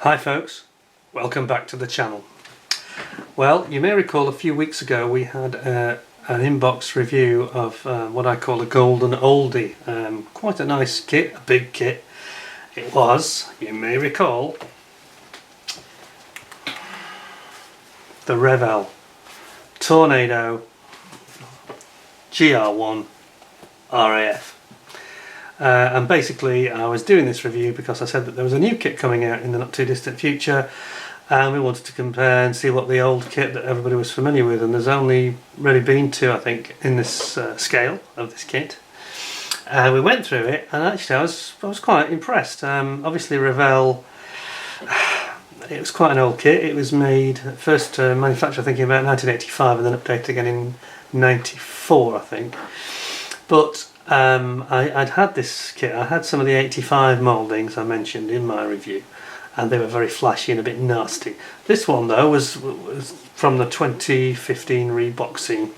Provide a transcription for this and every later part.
Hi folks, welcome back to the channel. Well, you may recall a few weeks ago we had an inbox review of what I call a golden oldie. Quite a nice kit, a big kit. It was, you may recall, the Italeri Tornado Gr.4 RAF. And basically I was doing this review because I said that there was a new kit coming out in the not too distant future, and we wanted to compare and see what the old kit that everybody was familiar with, and there's only really been two, I think, in this scale of this kit. We went through it, and actually I was quite impressed. Obviously Revell, it was quite an old kit. It was made first manufactured I think in about 1985 and then updated again in 94 I think. But I'd had this kit. I had some of the 85 mouldings I mentioned in my review, and they were very flashy and a bit nasty. This one though was from the 2015 reboxing,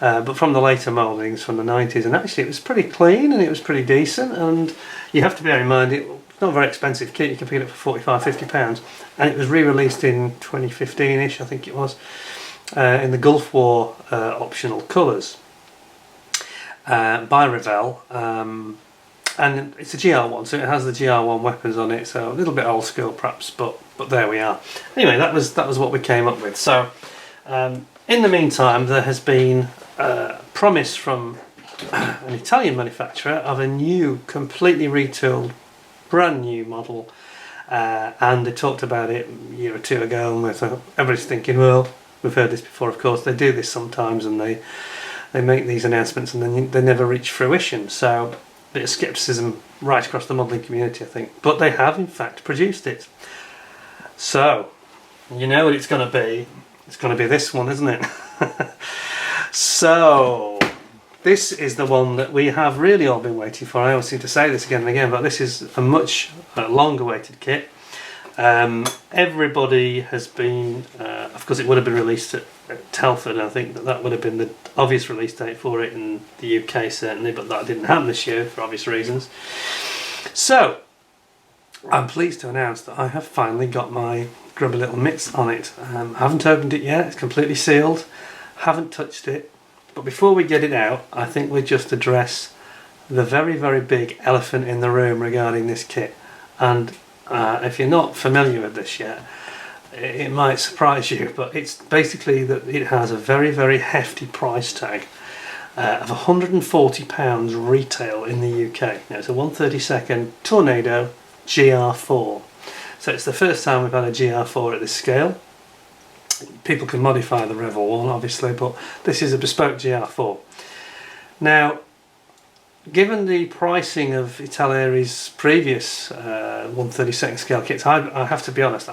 but from the later mouldings from the 90s, and actually it was pretty clean and it was pretty decent. And you have to bear in mind it's not a very expensive kit. You can pick it up for £45–50, and it was re-released in 2015ish I think it was, in the Gulf War optional colours. By Revell, and it's a GR1, so it has the GR1 weapons on it, so a little bit old school perhaps, but there we are. Anyway, that was what we came up with. So in the meantime, there has been promise from an Italian manufacturer of a new, completely retooled, brand new model, and they talked about it a year or two ago, and everybody's thinking, well, we've heard this before, of course. They do this sometimes, and they make these announcements and then they never reach fruition, so a bit of scepticism right across the modelling community, I think. But they have in fact produced it. So you know what it's going to be. It's going to be this one, isn't it? So this is the one that we have really all been waiting for. I always seem to say this again and again, but this is a much long awaited kit. Everybody has been, of course it would have been released at Telford. I think that would have been the obvious release date for it in the UK certainly, but that didn't happen this year for obvious reasons. So I'm pleased to announce that I have finally got my grubby little mitts on it. I haven't opened it yet, it's completely sealed, haven't touched it, but before we get it out I think we'll just address the very, very big elephant in the room regarding this kit. And if you're not familiar with this yet, it might surprise you, but it's basically that it has a very, very hefty price tag of £140 retail in the UK. Now it's a 1/32 Tornado Gr.4, so it's the first time we've had a Gr.4 at this scale. People can modify the Revell one obviously, but this is a bespoke Gr.4. Now, given the pricing of Iteleri's previous 1/32 scale kits, I have to be honest,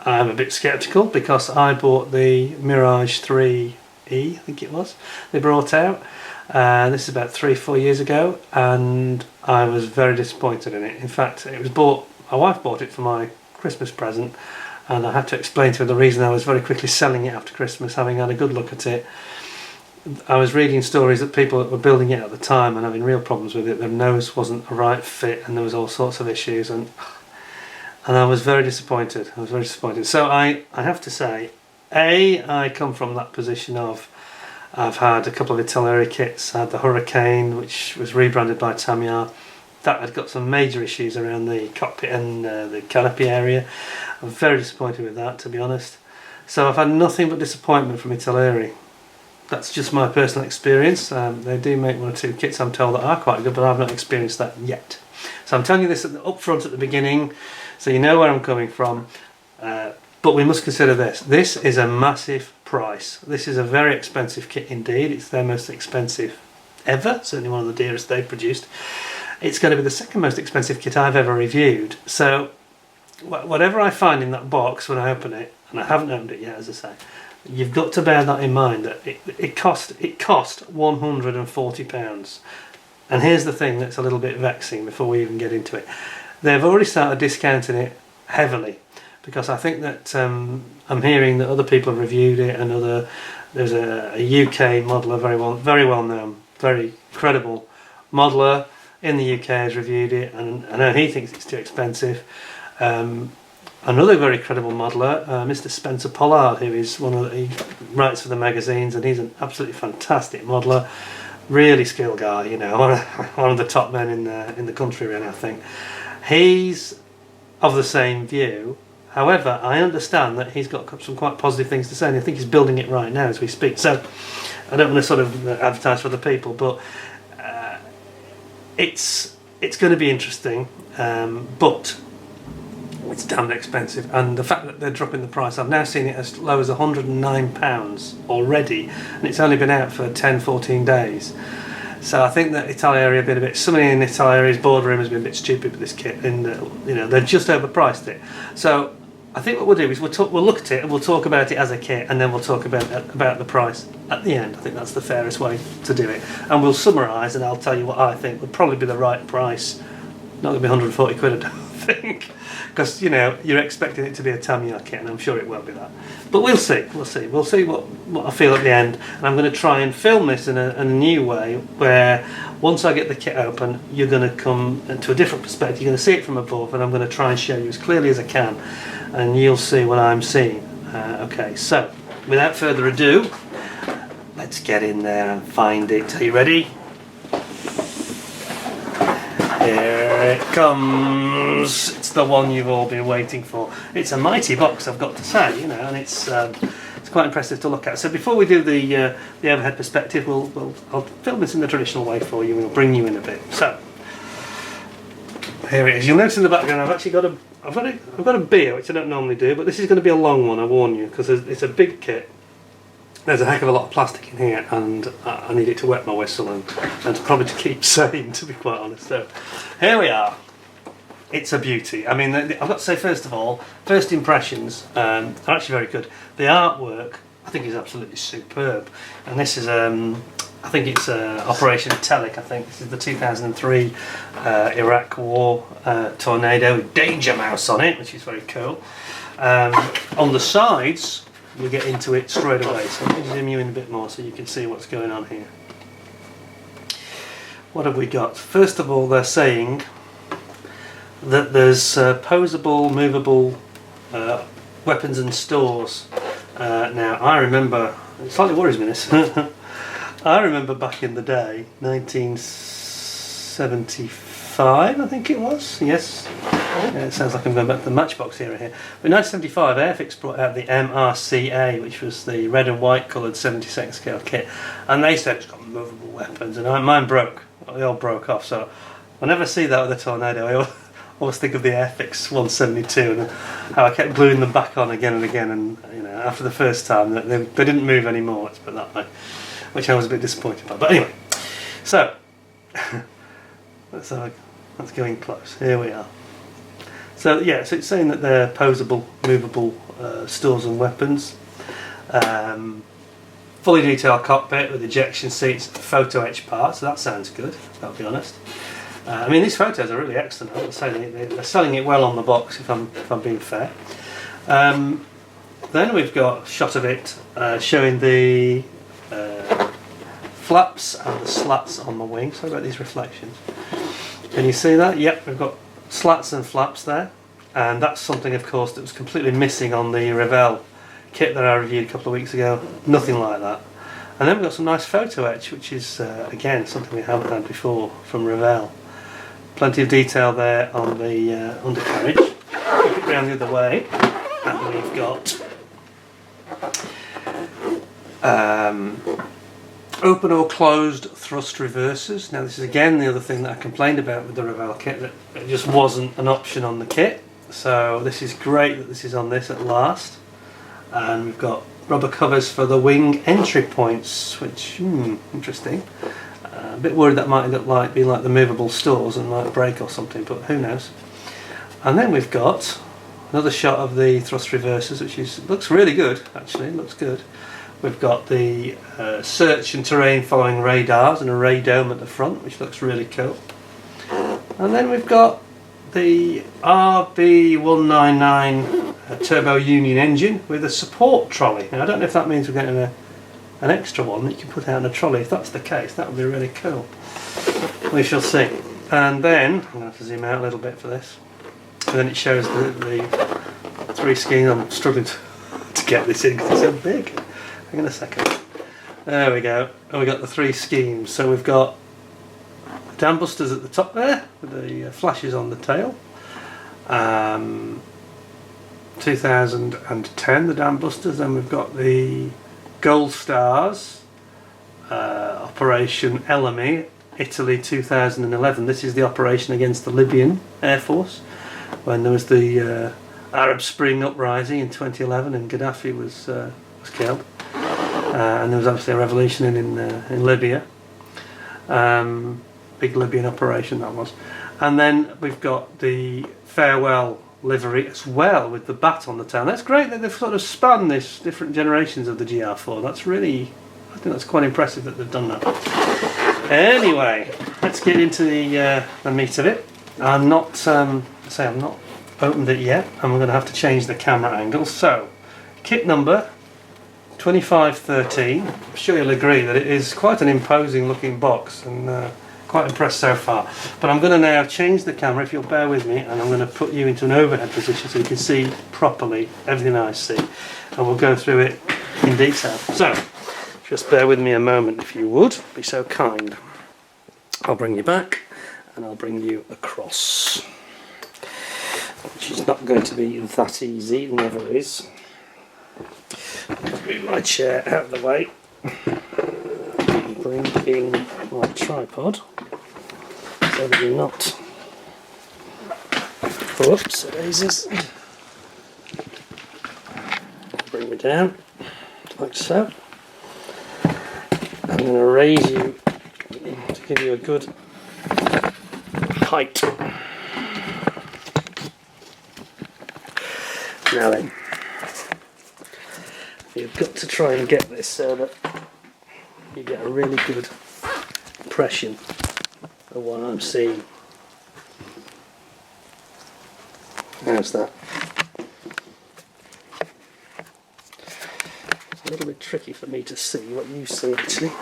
I'm a bit sceptical, because I bought the Mirage 3E, I think it was, they brought out. This is about 3–4 years ago, and I was very disappointed in it. In fact, it was bought, my wife bought it for my Christmas present, and I had to explain to her the reason I was very quickly selling it after Christmas, having had a good look at it. I was reading stories that people that were building it at the time and having real problems with it. Their nose wasn't a right fit, and there was all sorts of issues, and I was very disappointed. So I have to say, I come from that position of, I've had a couple of Italeri kits. I had the Hurricane, which was rebranded by Tamiya. That had got some major issues around the cockpit and the canopy area. I'm very disappointed with that, to be honest. So I've had nothing but disappointment from Italeri. That's just my personal experience. They do make one or two kits, I'm told, that are quite good, but I've not experienced that yet. So I'm telling you this up front at the beginning, so you know where I'm coming from. But we must consider this. This is a massive price. This is a very expensive kit indeed. It's their most expensive ever, certainly one of the dearest they've produced. It's going to be the second most expensive kit I've ever reviewed. So whatever I find in that box when I open it, and I haven't opened it yet, as I say, you've got to bear that in mind, that it cost £140. And here's the thing that's a little bit vexing before we even get into it. They've already started discounting it heavily, because I think that I'm hearing that other people have reviewed it, and there's a UK modeller, very well known, very credible modeller in the UK has reviewed it, and I know he thinks it's too expensive. another very credible modeller, Mr. Spencer Pollard, who is he writes for the magazines, and he's an absolutely fantastic modeller, really skilled guy, you know, one of the top men in the country, really, I think. He's of the same view. However, I understand that he's got some quite positive things to say, and I think he's building it right now as we speak. So I don't want to sort of advertise for other people, but it's going to be interesting, but it's damn expensive, and the fact that they're dropping the price, I've now seen it as low as £109 already, and it's only been out for 10-14 days. So I think that Italeri have been a bit, somebody in Italeri's boardroom has been a bit stupid with this kit, and you know, they've just overpriced it. So I think what we'll do is we'll look at it and we'll talk about it as a kit, and then we'll talk about the price at the end. I think that's the fairest way to do it, and we'll summarise, and I'll tell you what I think would probably be the right price. Not going to be 140 quid, I don't think, because you know, you're expecting it to be a Tamiya kit, and I'm sure it won't be that. But we'll see what I feel at the end, and I'm going to try and film this in a new way, where once I get the kit open, you're going to come into a different perspective. You're going to see it from above, and I'm going to try and show you as clearly as I can, and you'll see what I'm seeing. Okay, so without further ado, let's get in there and find it. Are you ready? Here it comes. It's the one you've all been waiting for. It's a mighty box, I've got to say, you know, and it's quite impressive to look at. So before we do the overhead perspective, I'll film this in the traditional way for you, and we'll bring you in a bit. So here it is. You'll notice in the background I've actually got a beer, which I don't normally do, but this is going to be a long one, I warn you, because it's a big kit. There's a heck of a lot of plastic in here, and I need it to wet my whistle and probably to keep sane, to be quite honest. So here we are. It's a beauty. I mean, I've got to say, first of all, first impressions are actually very good. The artwork, I think, is absolutely superb. And this is, I think it's Operation Telic. I think this is the 2003 Iraq War Tornado with Danger Mouse on it, which is very cool. On the sides, we get into it straight away. So let me zoom you in a bit more so you can see what's going on here. What have we got? First of all, they're saying that there's posable, movable weapons and stores. Now, I remember, it slightly worries me this, I remember back in the day, 1975 I think it was, yes. Yeah, it sounds like I'm going back to the Matchbox era here. But in 1975, Airfix brought out the MRCA, which was the red and white coloured 72nd scale kit, and they said it's got movable weapons, and mine broke. They all broke off. So whenever I see that with a Tornado, I always think of the Airfix 172 and how I kept gluing them back on again and again, and you know, after the first time they didn't move anymore. Let's put it that way, which I was a bit disappointed by. But anyway, so let's go in close. Here we are. So yeah, so it's saying that they're posable, movable stores and weapons. Fully detailed cockpit with ejection seats, photo etch parts. So that sounds good, I'll be honest. I mean, these photos are really excellent. I would say they're selling it well on the box, if I'm being fair. Then we've got a shot of it showing the flaps and the slats on the wing. Sorry about these reflections. Can you see that? Yep, we've got slats and flaps there, and that's something, of course, that was completely missing on the Revell kit that I reviewed a couple of weeks ago. Nothing like that. And then we've got some nice photo etch, which is again something we haven't had before from Revell. Plenty of detail there on the undercarriage. Flip it round the other way, and we've got open or closed thrust reversers. Now this is again the other thing that I complained about with the Revell kit, that it just wasn't an option on the kit. So this is great that this is on this at last. And we've got rubber covers for the wing entry points, which, interesting. A bit worried that might be like the movable stores and might break or something, but who knows. And then we've got another shot of the thrust reversers, which looks really good, actually, looks good. We've got the search and terrain following radars and a radome at the front, which looks really cool. And then we've got the RB199 Turbo Union engine with a support trolley. Now I don't know if that means we're getting an extra one that you can put out on a trolley. If that's the case, that would be really cool. We shall see. And then, I'm going to have to zoom out a little bit for this. And then it shows the 3 schemes. I'm struggling to get this in because it's so big. Hang on a second. There we go. And we got the 3 schemes. So we've got dam busters at the top there with the flashes on the tail. 2010, the dam busters. Then we've got the Gold Stars, Operation Ellamy, Italy 2011. This is the operation against the Libyan Air Force when there was the Arab Spring uprising in 2011 and Gaddafi was killed. And there was obviously a revolution in Libya. Big Libyan operation that was. And then we've got the farewell livery as well with the bat on the tail. That's great that they've sort of spun this different generations of the GR4. That's really, I think that's quite impressive that they've done that. Anyway, let's get into the meat of it. I'm not opened it yet, and we're going to have to change the camera angle. So, kit number 2513. I'm sure you'll agree that it is quite an imposing looking box, and quite impressed so far. But I'm going to now change the camera, if you'll bear with me, and I'm going to put you into an overhead position so you can see properly everything I see, and we'll go through it in detail. So, just bear with me a moment if you would, be so kind. I'll bring you back and I'll bring you across, which is not going to be that easy, it never is. Move my chair out of the way, bring in my tripod so that you're not, whoops, daisies. Bring me down like so. I'm going to raise you to give you a good height. Now then, you've got to try and get this so that you get a really good impression of what I'm seeing. How's that? It's a little bit tricky for me to see what you see actually.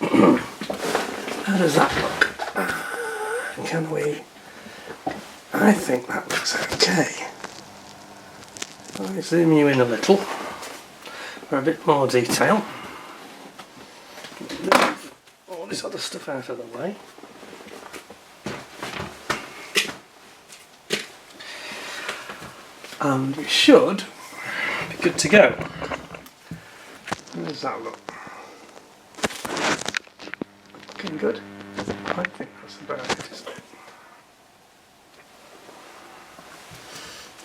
How does that look? Can we? I think that looks okay. I'll zoom you in a little for a bit more detail. Move all this other stuff out of the way. And we should be good to go. How does that look? Looking good? I think that's about it, isn't it?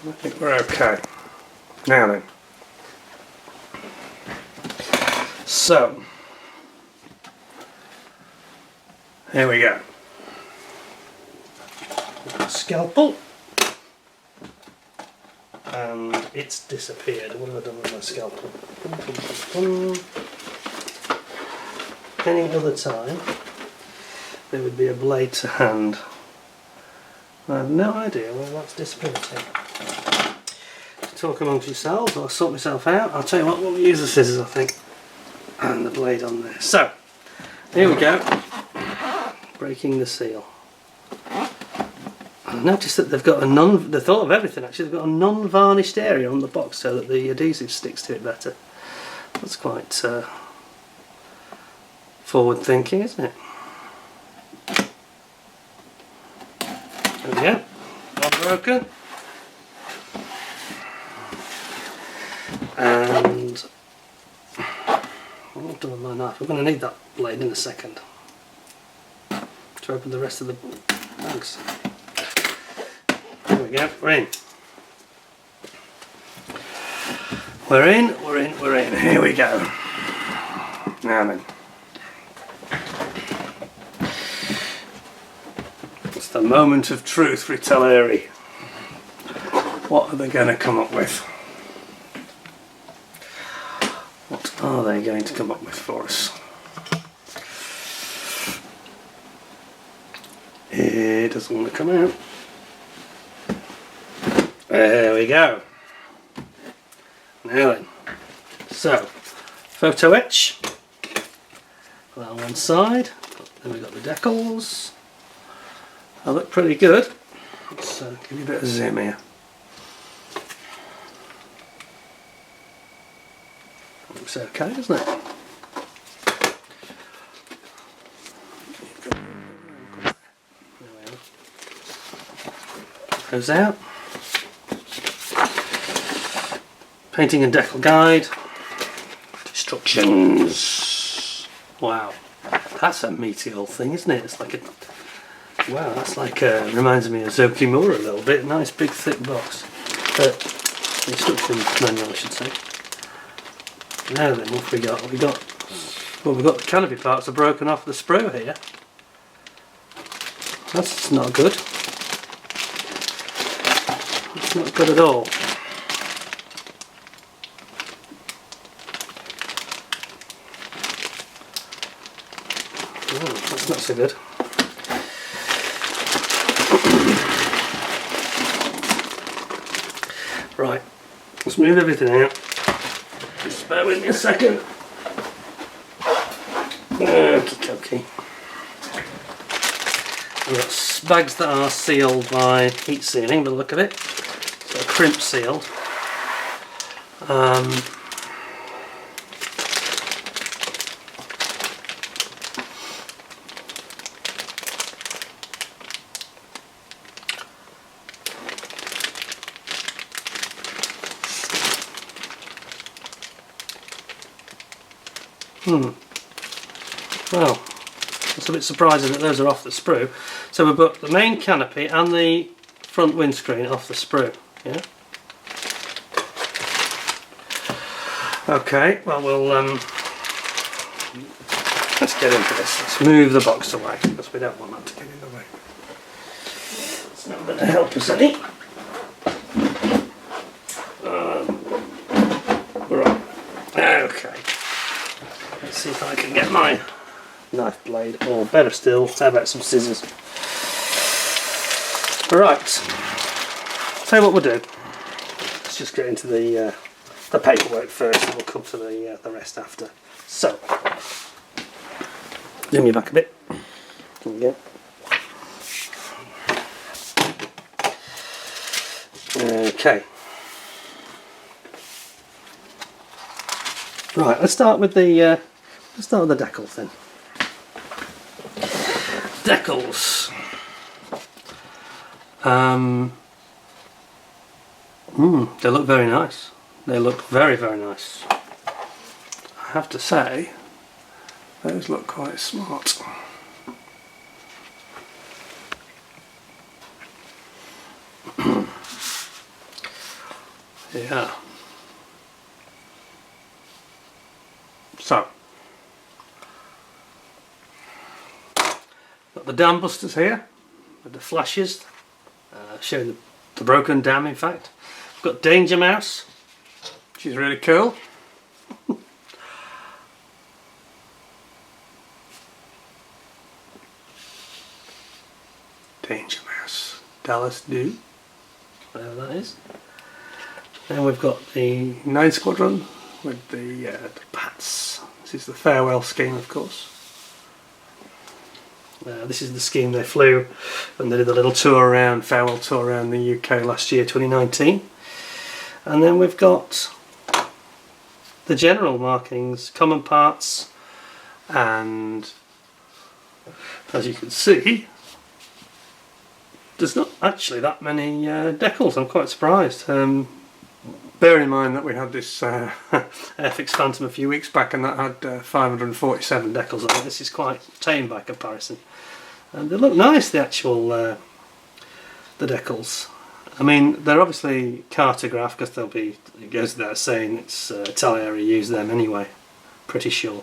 I think we're okay. Now then. So, here we go. Scalpel. And it's disappeared. What have I done with my scalpel? Any other time there would be a blade to hand. I have no idea where that's disappeared to. Talk amongst yourselves, I'll sort myself out. I'll tell you what, we'll use the scissors I think. And the blade on there. So, here we go. Breaking the seal. I noticed that they've got a they thought of everything actually, they've got a non-varnished area on the box so that the adhesive sticks to it better. That's quite forward thinking, isn't it? There we go. Not broken. And what I've done with my knife, I'm going to need that blade in a second to open the rest of the bags. There we go, we're in. We're in, we're in, we're in. Here we go. Now then. It's the moment of truth for Italeri. What are they going to come up with? What are they going to come up with for us? It doesn't want to come out. There we go. Now then. So, photo etch. Put that on one side. Then we've got the decals. They look pretty good. Let's give you a bit of zoom here. looks okay, doesn't it? Goes out. Painting and Decal guide. Instructions. Wow, that's a meaty old thing, isn't it? It's like a wow. That's like reminds me of Zokimura a little bit. Nice big thick box. Instruction manual, I should say. Now then, what have we got? We've got the canopy parts are broken off the sprue here. That's not good. That's not good at all. Oh, that's not so good. Right, let's move everything out. Just bear with me a second. Okay. We've got bags that are sealed by heat sealing, by the look of it. So crimp sealed. Well, it's a bit surprising that those are off the sprue. So we've got the main canopy and the front windscreen off the sprue. Yeah. Okay. Well, let's get into this. Let's move the box away because we don't want that to get in the way. It's not going to help us any. Right. Okay. Let's see if I can get my knife blade, or better still, how about some scissors? Right, tell you what we'll do. Let's just get into the paperwork first, and we'll come to the rest after. So, zoom you back a bit. There we go. Okay. Right, let's start with the decals then. Decals. They look very nice. They look very, very nice. I have to say, those look quite smart. Yeah. So, got the dam busters here with the flashes showing the broken dam. In fact, we've got Danger Mouse, which is really cool. Danger Mouse, Dallas Do, whatever that is. Then we've got the 9 Squadron with the bats. This is the farewell scheme, of course. This is the scheme they flew when they did the little tour around, farewell tour around the UK last year, 2019. And then we've got the general markings, common parts, and as you can see, there's not actually that many decals. I'm quite surprised. Bear in mind that we had this Airfix Phantom a few weeks back, and that had 547 decals on it. This is quite tame by comparison. And they look nice, the actual the decals. I mean, they're obviously cartographed because they'll be, it goes without saying, it's Italeri use them anyway, pretty sure.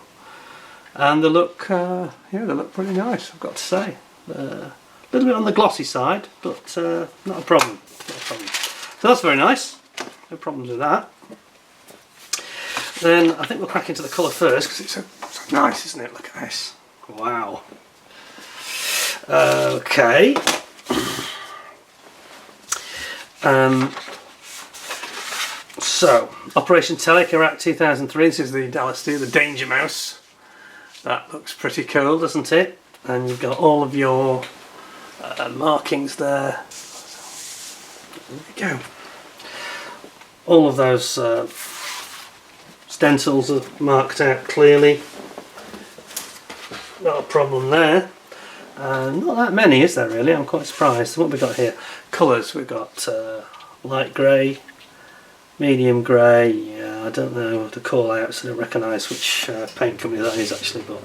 And they look, yeah, they look pretty nice, I've got to say. A little bit on the glossy side, but not a problem. Not a problem. So that's very nice. No problems with that. Then I think we'll crack into the colour first because it's so nice, isn't it? Look at this. Wow. Okay. So, Operation Telekirak 2003. This is the Dallas D, the Danger Mouse. That looks pretty cool, doesn't it? And you've got all of your markings there. There we go. All of those stencils are marked out clearly. Not a problem there. Not that many, is there really? I'm quite surprised. What have we got here? Colours. We've got light grey, medium grey. Yeah, I don't know the call outs. I don't recognise which paint company that is actually, but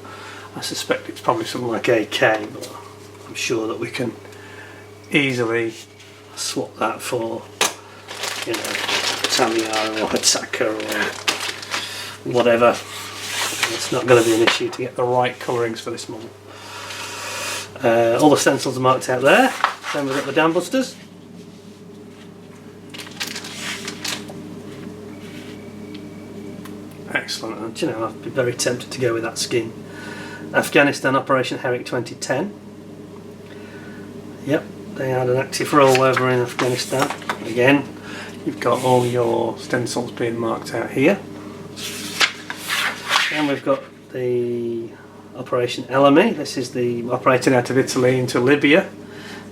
I suspect it's probably something like AK, but I'm sure that we can easily swap that for, you know, Tamiya or Hitaka or whatever. It's not going to be an issue to get the right colourings for this model. All the stencils are marked out there. Then we've got the dam busters. Excellent, and you know, I'd be very tempted to go with that skin. Afghanistan Operation Herrick 2010. Yep, they had an active role over in Afghanistan. Again, you've got all your stencils being marked out here. And we've got the Operation Elemi. This is the operating out of Italy into Libya,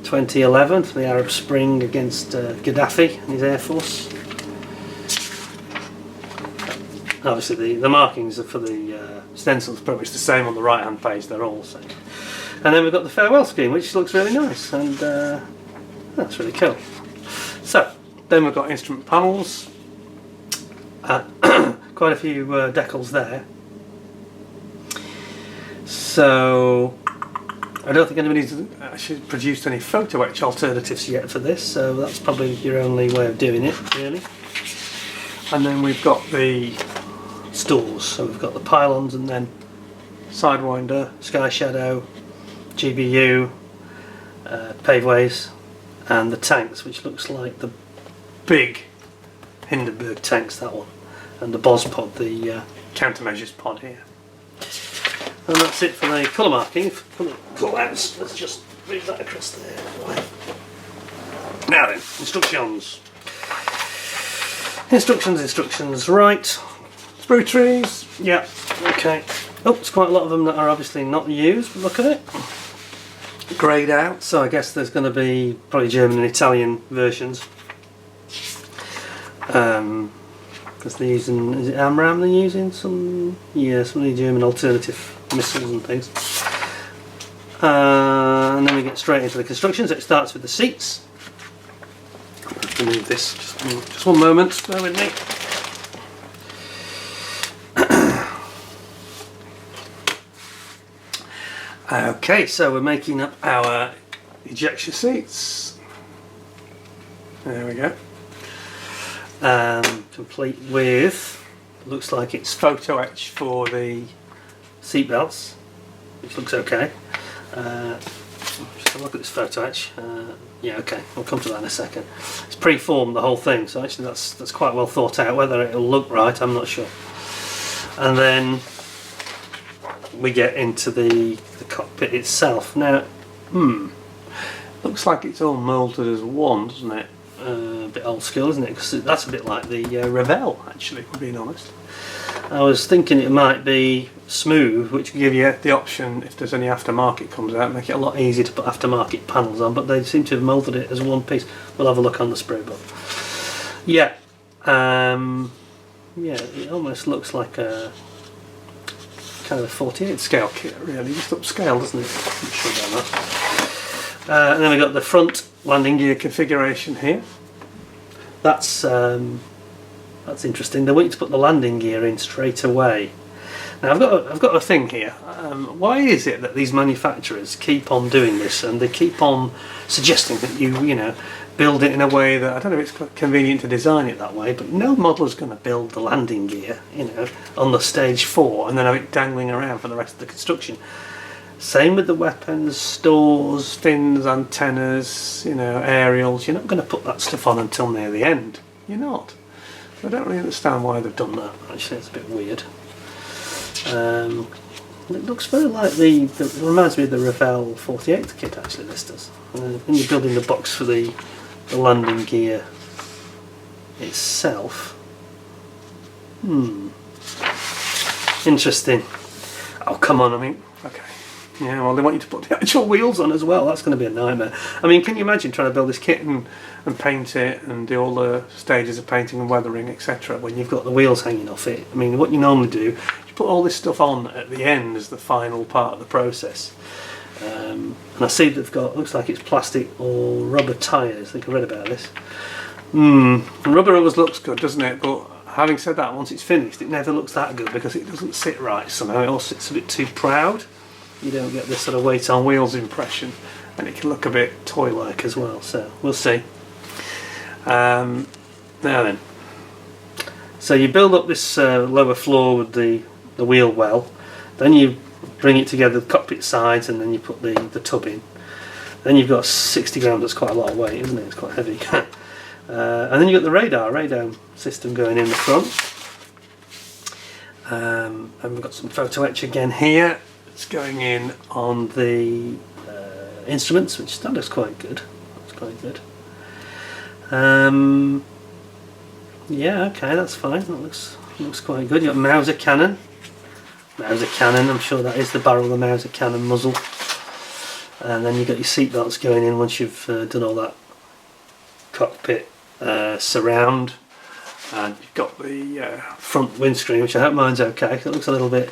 2011, for the Arab Spring against Gaddafi and his air force. Obviously the markings are for the stencils pretty much the same on the right hand page, they're all the same. And then we've got the farewell scheme, which looks really nice, and that's really cool. So, then we've got instrument panels, quite a few decals there. So, I don't think anybody's actually produced any photo etch alternatives yet for this, so that's probably your only way of doing it, really. And then we've got the stores, so we've got the pylons and then Sidewinder, Sky Shadow, GBU, paveways, and the tanks, which looks like the big Hindenburg tanks, that one, and the BOS pod, the countermeasures pod here. And that's it for the colour marking. For the colour outs, let's just move that across there. Now then, instructions. Instructions, right. Sprue trees, yeah, okay. Oh, there's quite a lot of them that are obviously not used, but look at it. Greyed out, so I guess there's going to be probably German and Italian versions. Because they're using, is it AMRAAM they're using? Some of the German alternative missiles and things. And then we get straight into the construction, so it starts with the seats. I have to move this, just one moment, bear with me. Okay, so we're making up our ejection seats. There we go. Complete with, looks like it's photo etch for the seat belts, which looks okay. Just have a look at this photo etch. Yeah, okay, we'll come to that in a second. It's pre-formed, the whole thing, so actually that's quite well thought out. Whether it'll look right, I'm not sure. And then we get into the cockpit itself. Now, looks like it's all moulded as one, doesn't it? A bit old school, isn't it? Because that's a bit like the Revell, actually, if we're being honest. I was thinking it might be smooth, which will give you the option, if there's any aftermarket comes out, make it a lot easier to put aftermarket panels on, but they seem to have moulded it as one piece. We'll have a look on the sprue book. Yeah, yeah, it almost looks like a kind of a 48 scale kit, really, just upscale, doesn't it? I'm not sure about that. And then we've got the front landing gear configuration here. That's interesting. They want you to put the landing gear in straight away. Now I've got a thing here. Why is it that these manufacturers keep on doing this, and they keep on suggesting that you know, build it in a way that, I don't know if it's convenient to design it that way, but no modeller's going to build the landing gear, you know, on the stage 4 and then have it dangling around for the rest of the construction. Same with the weapons, stores, fins, antennas, you know, aerials. You're not going to put that stuff on until near the end. You're not. I don't really understand why they've done that. Actually, it's a bit weird. It looks very like it reminds me of the Revell 48 kit, actually, this does. When you're building the box for the landing gear itself. Interesting. Oh, come on, I mean, okay. Yeah, well, they want you to put the actual wheels on as well. That's going to be a nightmare. I mean, can you imagine trying to build this kit and paint it and do all the stages of painting and weathering, etc. when you've got the wheels hanging off it? I mean, what you normally do, you put all this stuff on at the end as the final part of the process. And I see they've got, looks like it's plastic or rubber tyres. I think I read about this. Rubber always looks good, doesn't it? But having said that, once it's finished, it never looks that good because it doesn't sit right somehow. It all sits a bit too proud. You don't get this sort of weight on wheels impression, and it can look a bit toy-like as well. So we'll see. Now then, so you build up this lower floor with the wheel well, then you bring it together, the cockpit sides, and then you put the tub in. Then you've got 60 grams. That's quite a lot of weight, isn't it? It's quite heavy. And then you've got the radar system going in the front. And we've got some photo etch again here. It's going in on the instruments, which that looks quite good. That's quite good. Yeah, okay, that's fine. That looks quite good. You've got Mauser cannon. I'm sure that is the barrel of the Mauser cannon muzzle. And then you've got your seat belts going in once you've done all that cockpit surround. And you've got the front windscreen, which I hope mine's okay. It looks a little bit,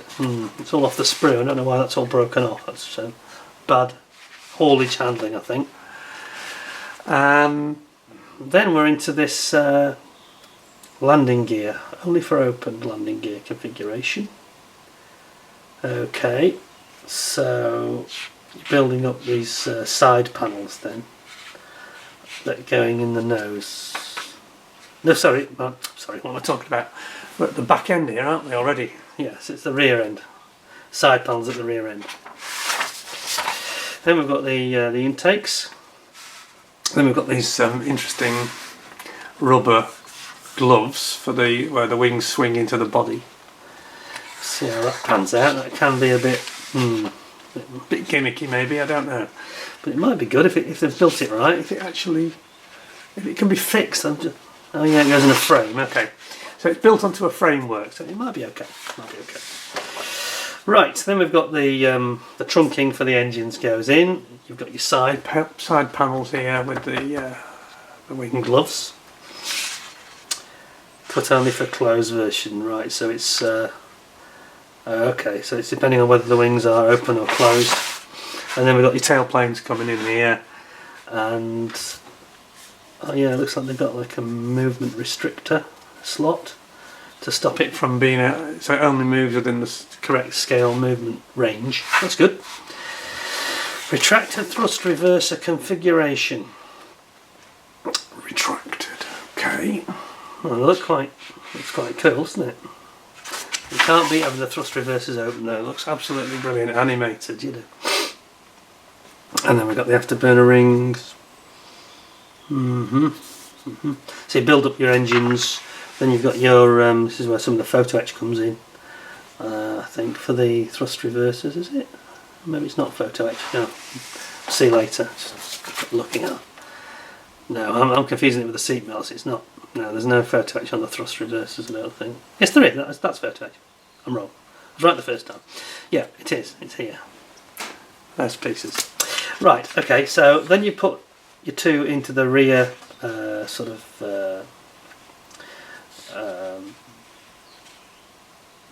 it's all off the sprue. I don't know why that's all broken off. That's bad haulage handling, I think. Then we're into this landing gear, only for open landing gear configuration. Okay, so you're building up these side panels then that are going in the nose. No, sorry, what am I talking about? We're at the back end here, aren't we, already? Yes, it's the rear end. Side panels at the rear end. Then we've got the intakes. Then we've got these interesting rubber gloves for where the wings swing into the body. See how that pans out. That can be a bit gimmicky, maybe. I don't know, but it might be good if they've built it right. If it can be fixed. Oh yeah, it goes in a frame. Okay, so it's built onto a framework, so it might be okay. Right, then we've got the trunking for the engines goes in. You've got your side panels here with the wing gloves. Put only for closed version, right? So it's okay. So it's depending on whether the wings are open or closed. And then we've got your tail planes coming in here, and oh yeah, it looks like they've got like a movement restrictor slot to stop it from being so it only moves within the correct scale movement range. That's good. Retractor thrust reverser configuration. Retracted. Okay. Well, looks quite cool, doesn't it? You can't beat having the thrust reversers open though. It looks absolutely brilliant, animated, you know. And then we've got the afterburner rings. So you build up your engines, then you've got your this is where some of the photo etch comes in, I think, for the thrust reversers, is it? Maybe it's not photo etch. No, see later. Just looking at. No, I'm confusing it with the seat belts. It's not. No, there's no photo etch on the thrust reversers, I don't think. Yes, there is. That's photo etch. I'm wrong. I was right the first time. Yeah, it is. It's here. Those pieces. Right. Okay. So then you put your two into the rear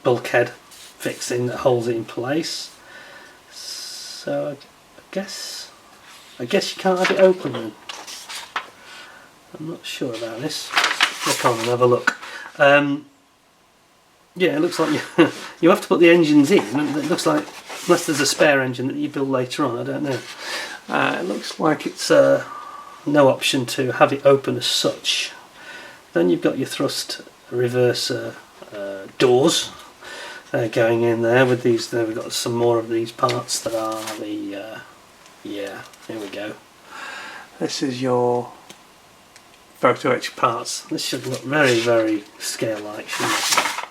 bulkhead fixing that holds it in place. So I guess you can't have it open then. I'm not sure about this. Click on and have a look. Yeah, it looks like you have to put the engines in. It looks like, unless there's a spare engine that you build later on, I don't know. It looks like it's no option to have it open as such. Then you've got your thrust reverser doors going in there with these. There we've got some more of these parts that are the yeah, here we go. This is your photo etch parts. This should look very, very scale-like, shouldn't it?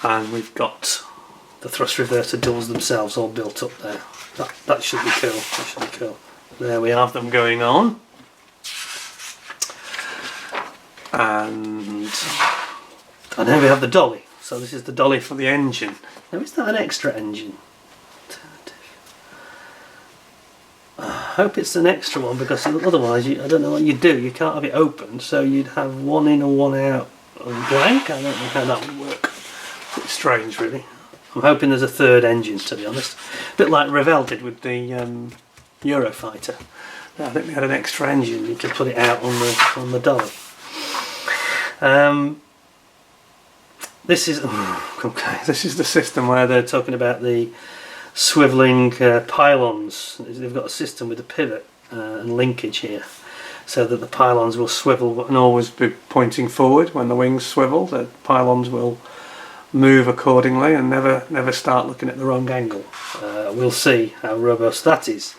And we've got the thrust reverser doors themselves all built up there. That should be cool. That should be cool. There we have them going on. And then we have the dolly. So this is the dolly for the engine. Now, is that an extra engine? hope it's an extra one, because otherwise I don't know what you'd do. You can't have it open, so you'd have one in and one out on blank. I don't know how that would work. It's strange, really. I'm hoping there's a third engine, to be honest. A bit like Revell did with the Eurofighter. I think they had an extra engine. You could put it out on the dolly. This is okay. This is the system where they're talking about the swivelling pylons. They've got a system with a pivot and linkage here, so that the pylons will swivel and always be pointing forward when the wings swivel. The pylons will move accordingly and never start looking at the wrong angle. We'll see how robust that is.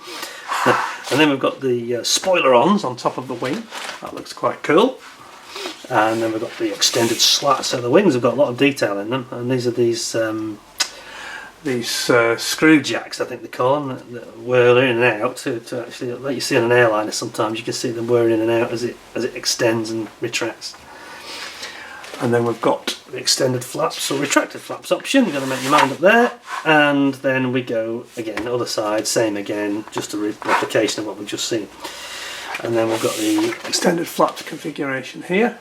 And then we've got the spoiler-ons on top of the wing. That looks quite cool. And then we've got the extended slats. So the wings have got a lot of detail in them, and these are these screw jacks, I think they call them, that whirl in and out to actually, like you see on an airliner sometimes, you can see them whirling in and out as it extends and retracts. And then we've got the extended flaps or retracted flaps option. You've got to make your mind up there. And then we go again, other side, same again, just a replication of what we've just seen. And then we've got the extended flaps configuration here.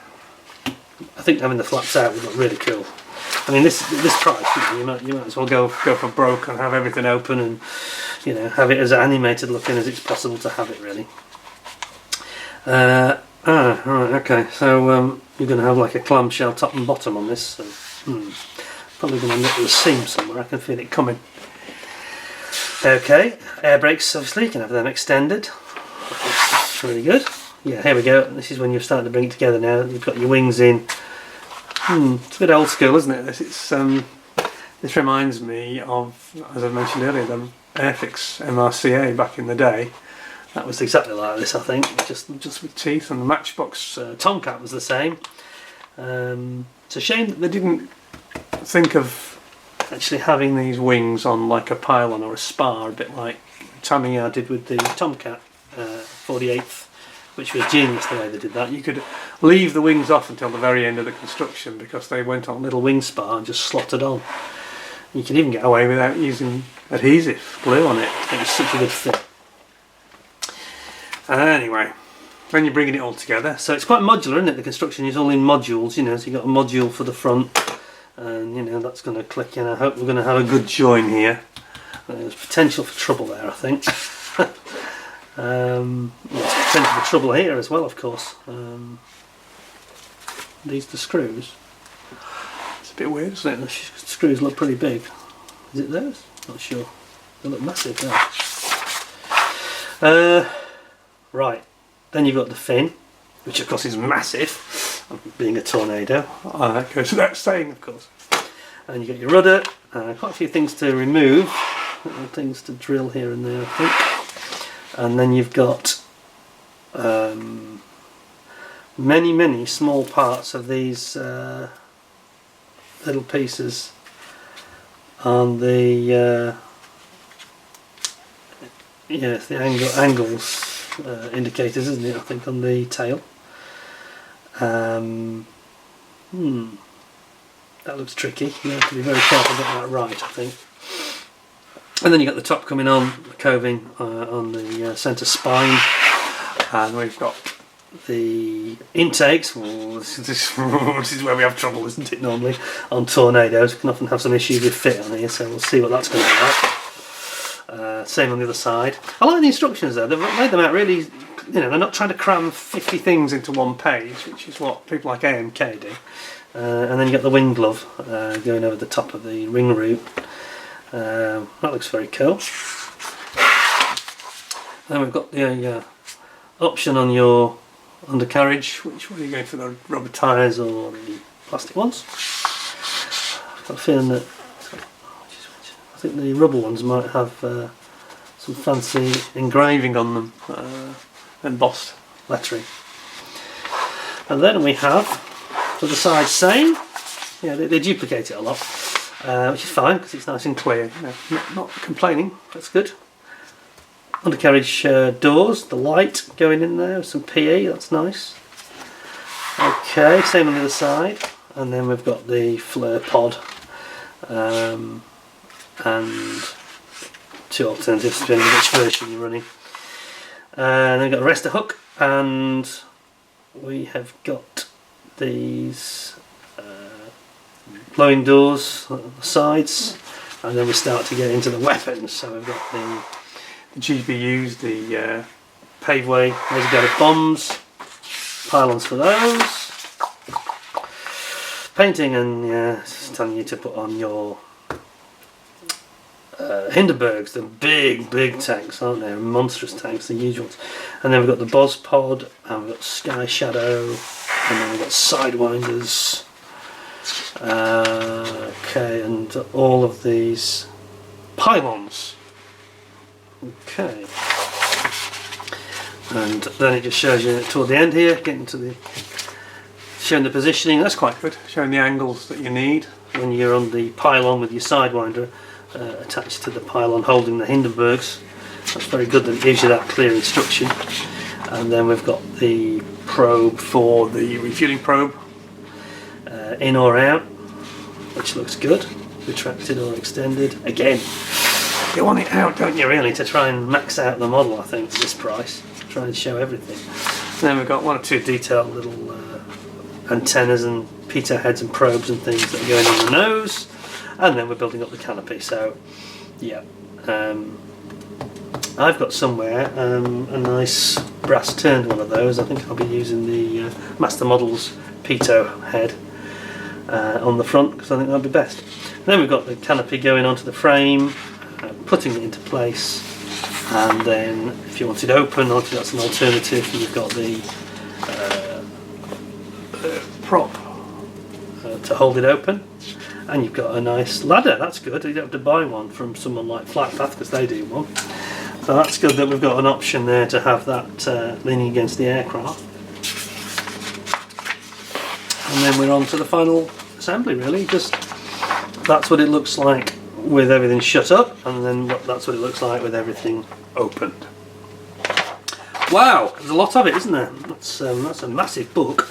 I think having the flaps out would look really cool. I mean, this price, you might as well go for broke and have everything open, and have it as animated looking as it's possible to have it, really. Right, okay. So you're going to have like a clamshell top and bottom on this. So, probably going to end up with a seam somewhere. I can feel it coming. Okay, air brakes, obviously you can have them extended. That's really good. Yeah, here we go. This is when you're starting to bring it together now. You've got your wings in. It's a bit old school, isn't it? This reminds me of, as I mentioned earlier, the Airfix MRCA back in the day. That was exactly like this, I think, just with teeth, and the Matchbox Tomcat was the same. It's a shame that they didn't think of actually having these wings on like a pylon or a spar, a bit like Tamiya did with the Tomcat 48th, which was genius the way they did that. You could leave the wings off until the very end of the construction because they went on little wing spar and just slotted on. You can even get away without using adhesive glue on it. It was such a good fit. Anyway, when you're bringing it all together, so it's quite modular, isn't it? The construction is all in modules, so you've got a module for the front, and that's going to click in. I hope we're going to have a good join here. There's potential for trouble there, I think. There's potential for trouble here as well, of course. These the screws. It's a bit weird, isn't it? The screws look pretty big. Is it those? Not sure. They look massive now. Right, then you've got the fin, which of course is massive, being a Tornado. That goes without saying, of course. And you've got your rudder, quite a few things to remove, things to drill here and there, I think. And then you've got many small parts of these little pieces on the the angles. Indicators, isn't it? I think on the tail. That looks tricky. You have to be very careful to get that right, I think. And then you've got the top coming on, the coving on the centre spine, and we've got the intakes. This is where we have trouble, isn't it? Normally on Tornadoes, we can often have some issues with fit on here, so we'll see what that's going to be like. Same on the other side. I like the instructions though. They've made them out really, they're not trying to cram 50 things into one page, which is what people like AMK do. And then you got the wing glove going over the top of the ring root. That looks very cool. Then we've got the option on your undercarriage. Which one are you going for, the rubber tyres or the plastic ones? I've got a feeling that I think the rubber ones might have some fancy engraving on them, embossed lettering. And then we have, to the side, same. Yeah, they duplicate it a lot, which is fine because it's nice and clear. Not complaining, that's good. Undercarriage doors, the light going in there with some PE, that's nice. Okay, same on the other side. And then we've got the flare pod. And two alternatives depending on which version you're running. And then we've got a rester hook, and we have got these blowing doors on the sides, and then we start to get into the weapons. So we've got the GBUs, the paveway laser guided bombs, pylons for those, painting, and it's telling you to put on your Hindenburgs, the big tanks, aren't they? Monstrous tanks, the huge ones. And then we've got the Boz Pod, and we've got Sky Shadow, and then we've got Sidewinders. Okay, and all of these pylons. Okay. And then it just shows you toward the end here, getting to the showing the positioning. That's quite good, showing the angles that you need when you're on the pylon with your Sidewinder attached to the pylon holding the Hindenburgs. That's very good that it gives you that clear instruction. And then we've got the probe for the refueling probe, in or out, which looks good, retracted or extended. Again, you want it out, don't you, really, to try and max out the model, I think, at this price. Try and show everything. And then we've got one or two detailed little antennas and pitot heads and probes and things that are going on the nose. And then we're building up the canopy. So, yeah. I've got somewhere a nice brass turned one of those. I think I'll be using the Master Models pitot head on the front, because I think that'll be best. And then we've got the canopy going onto the frame, putting it into place, and then if you want it open, obviously that's an alternative. You've got the prop to hold it open, and you've got a nice ladder. That's good. You don't have to buy one from someone like Flightpath, because they do one. So that's good that we've got an option there to have that leaning against the aircraft. And then we're on to the final assembly, really. Just that's what it looks like with everything shut up, and then that's what it looks like with everything opened. Wow, there's a lot of it, isn't there? That's a massive book.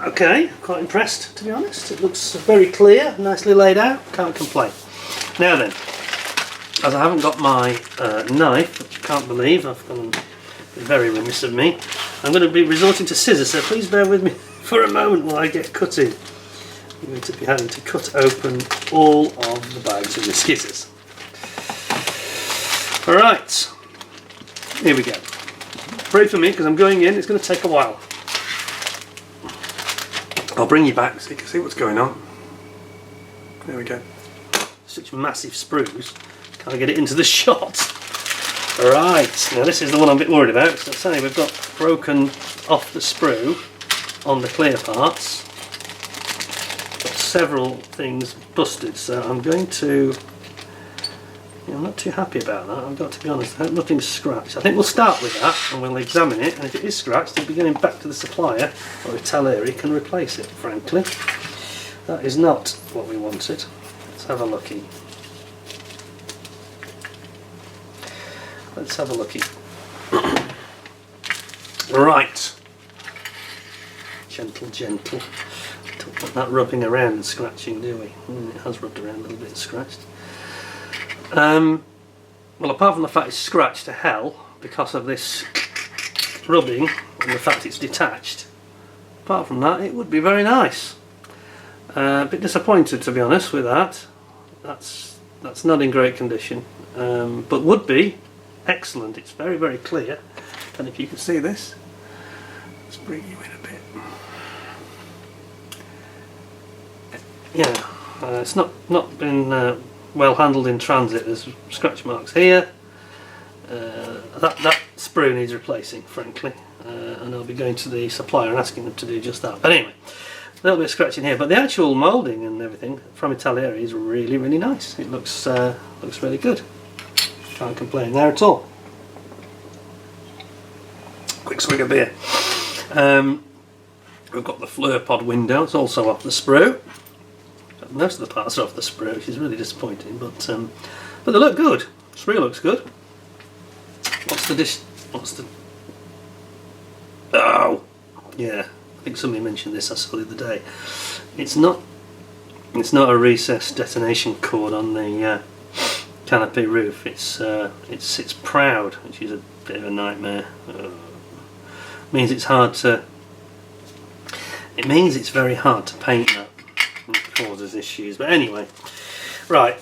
Okay, quite impressed, to be honest. It looks very clear, nicely laid out. Can't complain. Now then, as I haven't got my knife, which I can't believe, I've gone very remiss of me, I'm going to be resorting to scissors, so please bear with me for a moment while I get cutting. I'm going to be having to cut open all of the bags with the scissors. Alright, here we go. Pray for me, because I'm going in, it's going to take a while. I'll bring you back so you can see what's going on. There we go. Such massive sprues. Can't get it into the shot. Right, now this is the one I'm a bit worried about, because I say we've got broken off the sprue on the clear parts. Got several things busted, so I'm going to... I'm not too happy about that, I've got to be honest. I hope nothing's scratched. I think we'll start with that and we'll examine it, and if it is scratched, it'll be going back to the supplier, or Italeri can replace it, frankly. That is not what we wanted. Let's have a looky. Let's have a looky. Right. Gentle, gentle. Don't want that rubbing around and scratching, do we? It has rubbed around a little bit and scratched. Well, apart from the fact it's scratched to hell because of this rubbing and the fact it's detached, apart from that, it would be very nice. A bit disappointed, to be honest, with that. That's not in great condition, but would be excellent. It's very, very clear. And if you can see this, let's bring you in a bit. Yeah, it's not been well handled in transit. There's scratch marks here. That sprue needs replacing, frankly, and I'll be going to the supplier and asking them to do just that. But anyway, a little bit of scratching here, but the actual moulding and everything from Italeri is really, really nice. It looks really good. Can't complain there at all. Quick swig of beer. We've got the flare pod window. It's also off the sprue. Most of the parts are off the sprue, which is really disappointing, but they look good. Sprue looks good. What's the oh yeah, I think somebody mentioned this, I saw the other day. It's not a recessed detonation cord on the canopy roof. It's proud, which is a bit of a nightmare. Means it's hard to. It means it's very hard to paint that. It causes issues. But anyway, right.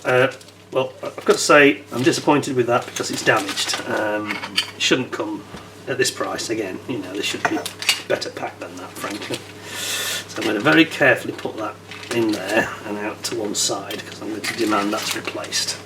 Well, I've got to say I'm disappointed with that because it's damaged. It shouldn't come at this price again. You know, they should be better packed than that, frankly. So I'm going to very carefully put that in there and out to one side because I'm going to demand that's replaced.